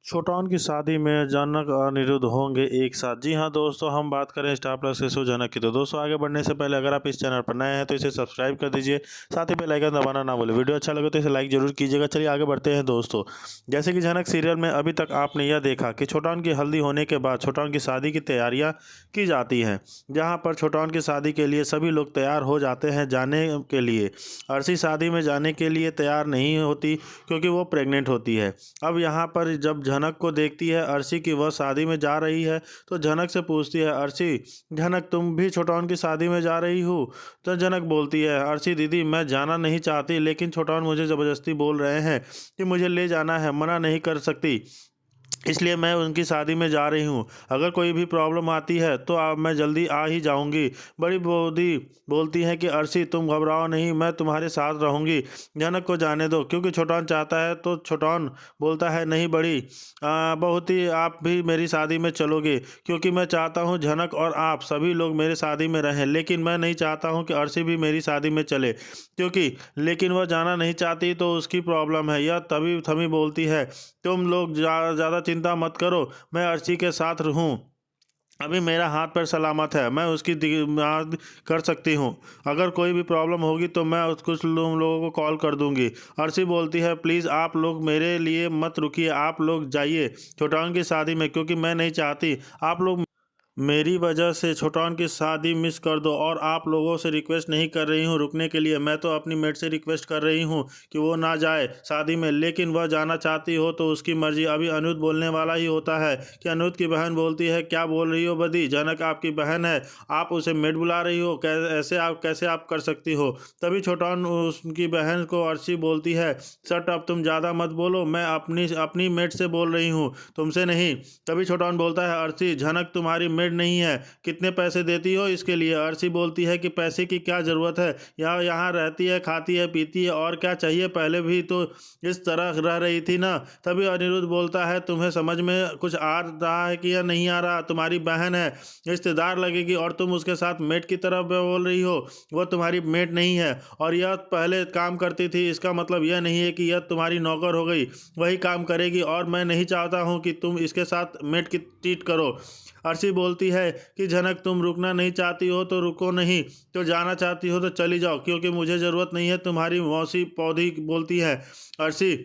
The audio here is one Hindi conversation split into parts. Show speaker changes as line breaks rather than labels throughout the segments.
छोटाउन की शादी में जनक और अनिरुद्ध होंगे एक साथ। जी हाँ दोस्तों, हम बात करें स्टार प्लस के शो जनक की। तो दोस्तों, आगे बढ़ने से पहले अगर आप इस चैनल पर नए हैं तो इसे सब्सक्राइब कर दीजिए, साथ ही बेल आइकन दबाना ना भूलें। वीडियो अच्छा लगे तो इसे लाइक जरूर कीजिएगा। चलिए आगे बढ़ते हैं दोस्तों। जैसे कि जनक सीरियल में अभी तक आपने यह देखा कि छोटाउन की हल्दी होने के बाद छोटाउन की शादी की तैयारियाँ की जाती हैं, जहाँ पर छोटाउन की शादी के लिए सभी लोग तैयार हो जाते हैं जाने के लिए। अर्शी शादी में जाने के लिए तैयार नहीं होती क्योंकि वो प्रेग्नेंट होती है। अब यहाँ पर जब जनक को देखती है अर्शी कि वह शादी में जा रही है, तो जनक से पूछती है, अर्शी जनक तुम भी छोटाउन की शादी में जा रही हो? तो जनक बोलती है, अर्शी दीदी मैं जाना नहीं चाहती, लेकिन छोटाउन मुझे ज़बरदस्ती बोल रहे हैं कि मुझे ले जाना है, मना नहीं कर सकती, इसलिए मैं उनकी शादी में जा रही हूँ। अगर कोई भी प्रॉब्लम आती है तो मैं जल्दी आ ही जाऊँगी। बड़ी बूढ़ी बोलती है कि अर्शी तुम घबराओ नहीं, मैं तुम्हारे साथ रहूँगी, जनक को जाने दो। क्योंकि छोटाउन चाहता है तो छोटाउन बोलता है, नहीं बड़ी बहुत ही आप भी मेरी शादी में चलोगे, क्योंकि मैं चाहता हूँ जनक और आप सभी लोग मेरे शादी में रहें, लेकिन मैं नहीं चाहता हूँ कि अर्शी भी मेरी शादी में चले, क्योंकि लेकिन वह जाना नहीं चाहती तो उसकी प्रॉब्लम है। यह तभी थमी बोलती है, तुम लोग ज़्यादा चिंता मत करो, मैं अर्शी के साथ हूँ, अभी मेरा हाथ पैर सलामत है, मैं उसकी मदद कर सकती हूँ। अगर कोई भी प्रॉब्लम होगी तो मैं कुछ लोगों को कॉल कर दूंगी। अर्शी बोलती है, प्लीज़ आप लोग मेरे लिए मत रुकिए, आप लोग जाइए छोटाउन की शादी में, क्योंकि मैं नहीं चाहती आप लोग मेरी वजह से छोटाउन की शादी मिस कर दो। और आप लोगों से रिक्वेस्ट नहीं कर रही हूँ रुकने के लिए, मैं तो अपनी मेट से रिक्वेस्ट कर रही हूँ कि वो ना जाए शादी में, लेकिन वह जाना चाहती हो तो उसकी मर्जी। अभी अनिरुद्ध बोलने वाला ही होता है कि अनिरुद्ध की बहन बोलती है, क्या बोल रही हो बदी, जनक आपकी बहन है, आप उसे मेट बुला रही हो, कैसे आप कर सकती हो? तभी छोटाउन उसकी बहन को अर्शी बोलती है, सट अब तुम ज़्यादा मत बोलो, मैं अपनी अपनी मेट से बोल रही हूँ, तुमसे नहीं। तभी छोटाउन बोलता है, अर्शी जनक तुम्हारी मेट नहीं है, कितने पैसे देती हो इसके लिए? अर्शी बोलती है कि पैसे की क्या ज़रूरत है, यहाँ यहाँ रहती है, खाती है, पीती है, और क्या चाहिए, पहले भी तो इस तरह रह रही थी ना। तभी अनिरुद्ध बोलता है, तुम्हें समझ में कुछ आ रहा है कि या नहीं आ रहा? तुम्हारी बहन है, रिश्तेदार लगेगी, और तुम उसके साथ मेट की तरह बोल रही हो, वह तुम्हारी मेट नहीं है, और यह पहले काम करती थी, इसका मतलब यह नहीं है कि यह तुम्हारी नौकर हो गई, वही काम करेगी, और मैं नहीं चाहता हूँ कि तुम इसके साथ मेट की ट्रीट करो। अर्शी बोलती है कि जनक तुम रुकना नहीं चाहती हो तो रुको, नहीं तो जाना चाहती हो तो चली जाओ, क्योंकि मुझे ज़रूरत नहीं है तुम्हारी मौसी। पौधी बोलती है, अर्शी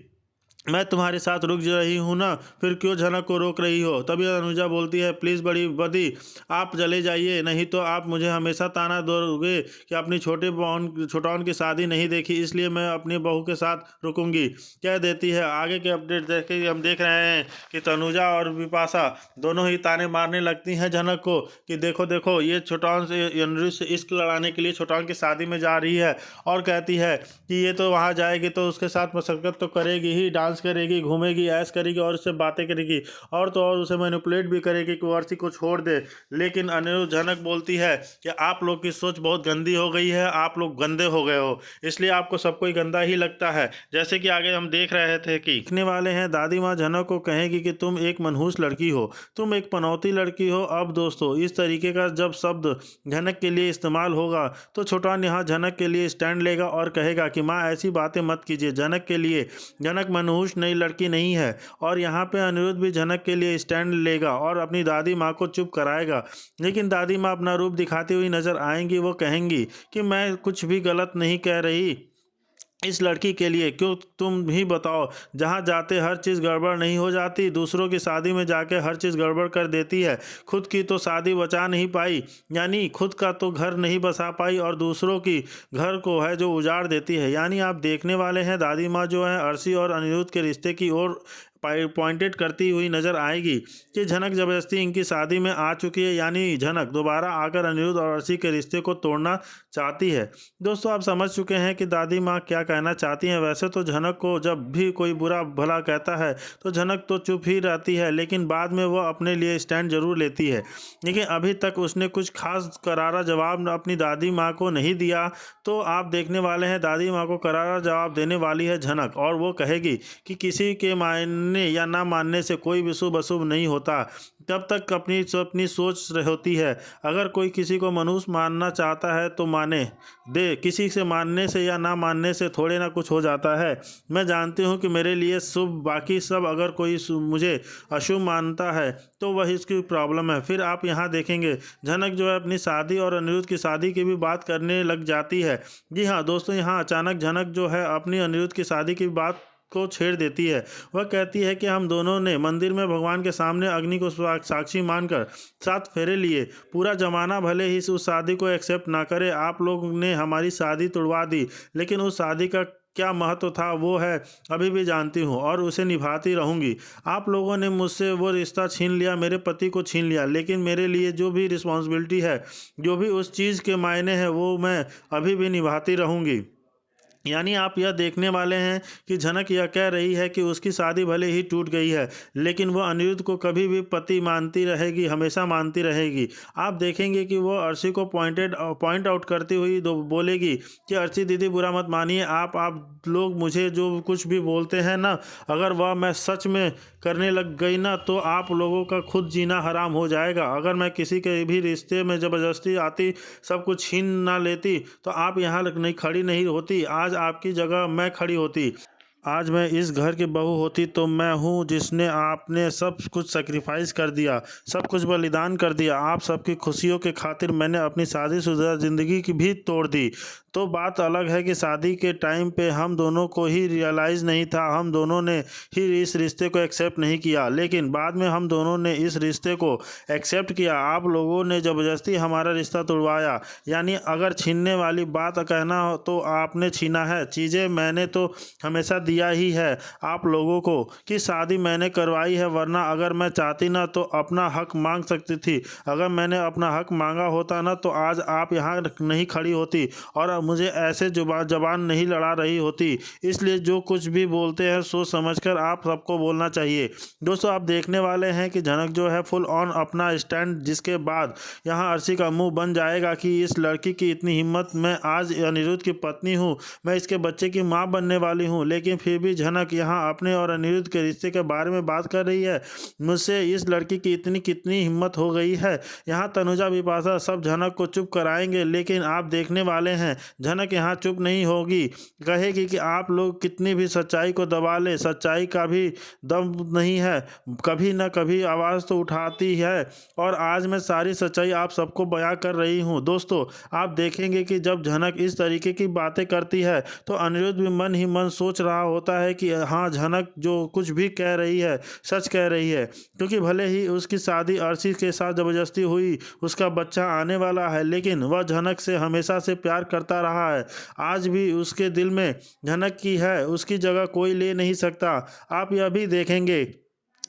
मैं तुम्हारे साथ रुक रही हूँ ना, फिर क्यों जनक को रोक रही हो? तभी अनुजा बोलती है, प्लीज़ बड़ी बदी आप चले जाइए, नहीं तो आप मुझे हमेशा ताना दोगे कि अपनी छोटाउन की शादी नहीं देखी, इसलिए मैं अपनी बहू के साथ रुकूंगी, कह देती है। आगे के अपडेट देख के हम देख रहे हैं कि तनुजा और बिपाशा दोनों ही ताने मारने लगती हैं जनक को कि देखो देखो, ये छोटाउन से अनिरुद्ध से इश्क लड़ाने के लिए छोटाउन की शादी में जा रही है, और कहती है कि ये तो वहाँ जाएगी तो उसके साथ मशक्क़त तो करेगी ही, डांस करेगी, घूमेगी, ऐश करेगी, और उससे बातें करेगी, और तो और उसे मैनिपुलेट भी करेगी कि वो अर्शी को छोड़ दे। लेकिन अनिरुद्ध जनक बोलती है कि आप लोग की सोच बहुत गंदी हो गई है, आप लोग गंदे हो गए हो, इसलिए आपको सब कोई गंदा ही लगता है। जैसे कि आगे हम देख रहे थे कि लिखने वाले हैं, दादी माँ जनक को कहेगी कि तुम एक मनहूस लड़की हो, तुम एक पनौती लड़की हो। अब दोस्तों, इस तरीके का जब शब्द जनक के लिए इस्तेमाल होगा तो छोटाउन यहाँ जनक के लिए स्टैंड लेगा और कहेगा कि माँ ऐसी बातें मत कीजिए, जनक के लिए, जनक मनहूस नई लड़की नहीं है। और यहाँ पे अनिरुद्ध भी जनक के लिए स्टैंड लेगा और अपनी दादी माँ को चुप कराएगा। लेकिन दादी माँ अपना रूप दिखाती हुई नजर आएंगी, वो कहेंगी कि मैं कुछ भी गलत नहीं कह रही इस लड़की के लिए, क्यों तुम ही बताओ, जहाँ जाते हर चीज़ गड़बड़ नहीं हो जाती? दूसरों की शादी में जाके हर चीज़ गड़बड़ कर देती है, खुद की तो शादी बचा नहीं पाई, यानी खुद का तो घर नहीं बसा पाई, और दूसरों की घर को है जो उजाड़ देती है। यानी आप देखने वाले हैं दादी माँ जो है अर्शी और अनिरुद्ध के रिश्ते की ओर पॉइंटेड करती हुई नजर आएगी कि झनक ज़बरदस्ती इनकी शादी में आ चुकी है, यानी झनक दोबारा आकर अनिरुद्ध और अर्शी के रिश्ते को तोड़ना चाहती है। दोस्तों, आप समझ चुके हैं कि दादी माँ क्या कहना चाहती हैं। वैसे तो झनक को जब भी कोई बुरा भला कहता है तो झनक तो चुप ही रहती है, लेकिन बाद में वो अपने लिए स्टैंड जरूर लेती है। लेकिन अभी तक उसने कुछ खास करारा जवाब अपनी दादी माँ को नहीं दिया, तो आप देखने वाले हैं दादी माँ को करारा जवाब देने वाली है झनक, और वो कहेगी कि किसी के मायने मानने या ना मानने से कोई भी शुभ अशुभ नहीं होता, तब तक अपनी सोच होती है। अगर कोई किसी को मनुष्य मानना चाहता है तो माने दे, किसी से मानने से या ना मानने से थोड़े ना कुछ हो जाता है। मैं जानती हूँ कि मेरे लिए शुभ, बाकी सब अगर कोई मुझे अशुभ मानता है तो वह इसकी प्रॉब्लम है। फिर आप यहाँ देखेंगे झनक जो है अपनी शादी और अनिरुद्ध की शादी की भी बात करने लग जाती है। जी हाँ दोस्तों, यहाँ अचानक झनक जो है अपनी अनिरुद्ध की शादी की बात को छेड़ देती है। वह कहती है कि हम दोनों ने मंदिर में भगवान के सामने अग्नि को साक्षी मानकर 7 फेरे लिए। पूरा जमाना भले ही उस शादी को एक्सेप्ट ना करे, आप लोग ने हमारी शादी तुड़वा दी, लेकिन उस शादी का क्या महत्व था वो है अभी भी जानती हूँ और उसे निभाती रहूँगी। आप लोगों ने मुझसे वो रिश्ता छीन लिया, मेरे पति को छीन लिया, लेकिन मेरे लिए जो भी रिस्पॉन्सिबिलिटी है, जो भी उस चीज़ के मायने हैं, वो मैं अभी भी निभाती रहूँगी। यानी आप यह देखने वाले हैं कि झनक यह कह रही है कि उसकी शादी भले ही टूट गई है, लेकिन वह अनिरुद्ध को कभी भी पति मानती रहेगी, हमेशा मानती रहेगी। आप देखेंगे कि वह अर्शी को पॉइंट आउट करती हुई बोलेगी कि अर्शी दीदी बुरा मत मानिए, आप लोग मुझे जो कुछ भी बोलते हैं ना, अगर वह मैं सच में करने लग गई ना तो आप लोगों का खुद जीना हराम हो जाएगा। अगर मैं किसी के भी रिश्ते में ज़बरदस्ती आती, सब कुछ छीन ना लेती तो आप यहाँ नहीं खड़ी नहीं होती। आज आपकी जगह मैं खड़ी होती। आज मैं इस घर की बहू होती तो मैं हूँ जिसने आपने सब कुछ सेक्रीफाइस कर दिया, सब कुछ बलिदान कर दिया। आप सबकी खुशियों के खातिर मैंने अपनी शादीशुदा ज़िंदगी की भी तोड़ दी। तो बात अलग है कि शादी के टाइम पे हम दोनों को ही रियलाइज़ नहीं था, हम दोनों ने ही इस रिश्ते को एक्सेप्ट नहीं किया, लेकिन बाद में हम दोनों ने इस रिश्ते को एक्सेप्ट किया। आप लोगों ने ज़बरदस्ती हमारा रिश्ता तोड़वाया। यानी अगर छीनने वाली बात कहना हो तो आपने छीना है, चीज़ें मैंने तो हमेशा दिया ही है आप लोगों को कि शादी मैंने करवाई है, वरना अगर मैं चाहती ना तो अपना हक मांग सकती थी। अगर मैंने अपना हक मांगा होता ना तो आज आप यहाँ नहीं खड़ी होती और मुझे ऐसे जबान नहीं लड़ा रही होती। इसलिए जो कुछ भी बोलते हैं सोच समझकर आप सबको बोलना चाहिए। दोस्तों आप देखने वाले हैं कि झनक जो है फुल ऑन अपना स्टैंड, जिसके बाद यहाँ अर्शी का मुंह बन जाएगा कि इस लड़की की इतनी हिम्मत, मैं आज अनिरुद्ध की पत्नी हूँ, मैं इसके बच्चे की माँ बनने वाली हूँ, लेकिन फिर भी झनक यहाँ अपने और अनिरुद्ध के रिश्ते के बारे में बात कर रही है। मुझसे इस लड़की की कितनी हिम्मत हो गई है। यहाँ तनुजा बिपाशा सब झनक को चुप कराएंगे, लेकिन आप देखने वाले हैं झनक यहाँ चुप नहीं होगी। कहेगी कि आप लोग कितनी भी सच्चाई को दबा ले, सच्चाई का भी दम नहीं है, कभी ना कभी आवाज़ तो उठाती है और आज मैं सारी सच्चाई आप सबको बयां कर रही हूँ। दोस्तों आप देखेंगे कि जब झनक इस तरीके की बातें करती है तो अनिरुद्ध भी मन ही मन सोच रहा होता है कि हाँ झनक जो कुछ भी कह रही है सच कह रही है, क्योंकि भले ही उसकी शादी अर्शी के साथ ज़बरदस्ती हुई, उसका बच्चा आने वाला है, लेकिन वह झनक से हमेशा से प्यार करता रहा है। आज भी उसके दिल में झनक की है, उसकी जगह कोई ले नहीं सकता। आप यह भी देखेंगे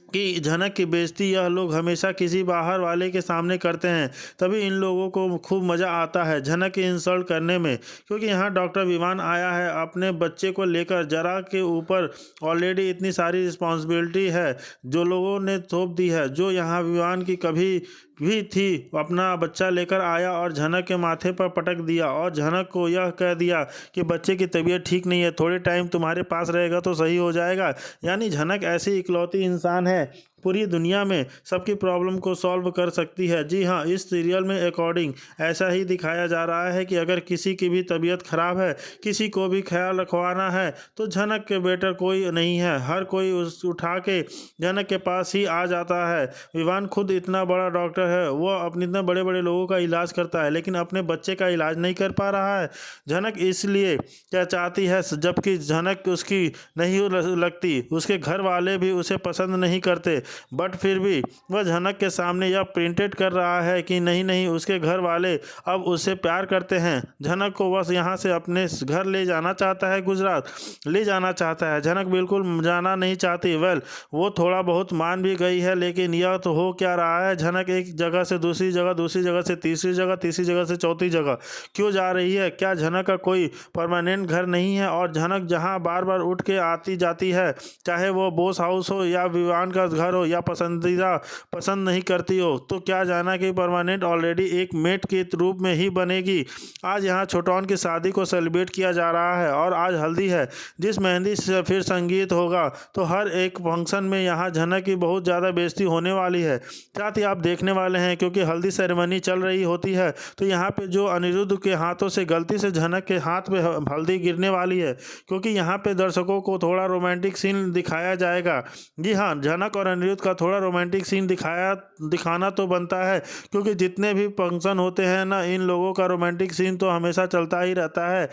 कि झनक की बेइज्जती यह लोग हमेशा किसी बाहर वाले के सामने करते हैं, तभी इन लोगों को खूब मज़ा आता है झनक की इंसल्ट करने में। क्योंकि यहाँ डॉक्टर विवान आया है अपने बच्चे को लेकर, जरा के ऊपर ऑलरेडी इतनी सारी रिस्पॉन्सिबिलिटी है जो लोगों ने थोप दी है, जो यहाँ विवान की कभी भी थी, अपना बच्चा लेकर आया और झनक के माथे पर पटक दिया और झनक को यह कह दिया कि बच्चे की तबीयत ठीक नहीं है, थोड़े टाइम तुम्हारे पास रहेगा तो सही हो जाएगा। यानी झनक ऐसी इकलौती इंसान है पूरी दुनिया में सबकी प्रॉब्लम को सॉल्व कर सकती है। जी हाँ, इस सीरियल में अकॉर्डिंग ऐसा ही दिखाया जा रहा है कि अगर किसी की भी तबीयत खराब है, किसी को भी ख्याल रखवाना है तो झनक के बेटर कोई नहीं है, हर कोई उठा के झनक के पास ही आ जाता है। विवान खुद इतना बड़ा डॉक्टर है, वह अपने इतने बड़े बड़े लोगों का इलाज करता है, लेकिन अपने बच्चे का इलाज नहीं कर पा रहा है। झनक इसलिए क्या चाहती है, जबकि झनक उसकी नहीं लगती, उसके घर वाले भी उसे पसंद नहीं करते, बट फिर भी वह झनक के सामने यह प्रिंटेड कर रहा है कि नहीं उसके घर वाले अब उससे प्यार करते हैं। झनक को बस यहाँ से अपने घर ले जाना चाहता है, गुजरात ले जाना चाहता है। झनक बिल्कुल जाना नहीं चाहती। वो थोड़ा बहुत मान भी गई है, लेकिन यह तो हो क्या रहा है, झनक एक जगह से दूसरी जगह, दूसरी जगह से तीसरी जगह, तीसरी जगह से चौथी जगह क्यों जा रही है? क्या झनक का कोई परमानेंट घर नहीं है? और झनक जहाँ बार बार उठ के आती जाती है, चाहे वो बोस हाउस हो या विवान का घर हो या पसंदीदा पसंद नहीं करती हो तो क्या जाना कि परमानेंट ऑलरेडी एक मेट के रूप में ही बनेगी। आज यहाँ छोटौन की शादी को सेलिब्रेट किया जा रहा है और आज हल्दी है, जिस मेहंदी से फिर संगीत होगा, तो हर एक फंक्शन में यहाँ झनक की बहुत ज़्यादा बेइज्जती होने वाली है। साथ ही आप देखने वाले हैं क्योंकि हल्दी सेरेमनी चल रही होती है तो यहाँ पे जो अनिरुद्ध के हाथों से गलती से झनक के हाथ पे हल्दी गिरने वाली है, क्योंकि यहाँ पे दर्शकों को थोड़ा रोमांटिक सीन दिखाया जाएगा। जी हाँ, झनक और अनिरुद्ध का थोड़ा रोमांटिक सीन दिखाना तो बनता है, क्योंकि जितने भी फंक्शन होते हैं ना, इन लोगों का रोमांटिक सीन तो हमेशा चलता ही रहता है।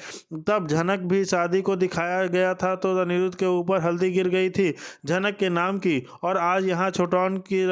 तब झनक भी शादी को दिखाया गया था तो अनिरुद्ध के ऊपर हल्दी गिर गई थी झनक के नाम की, और आज यहाँ छोटौन की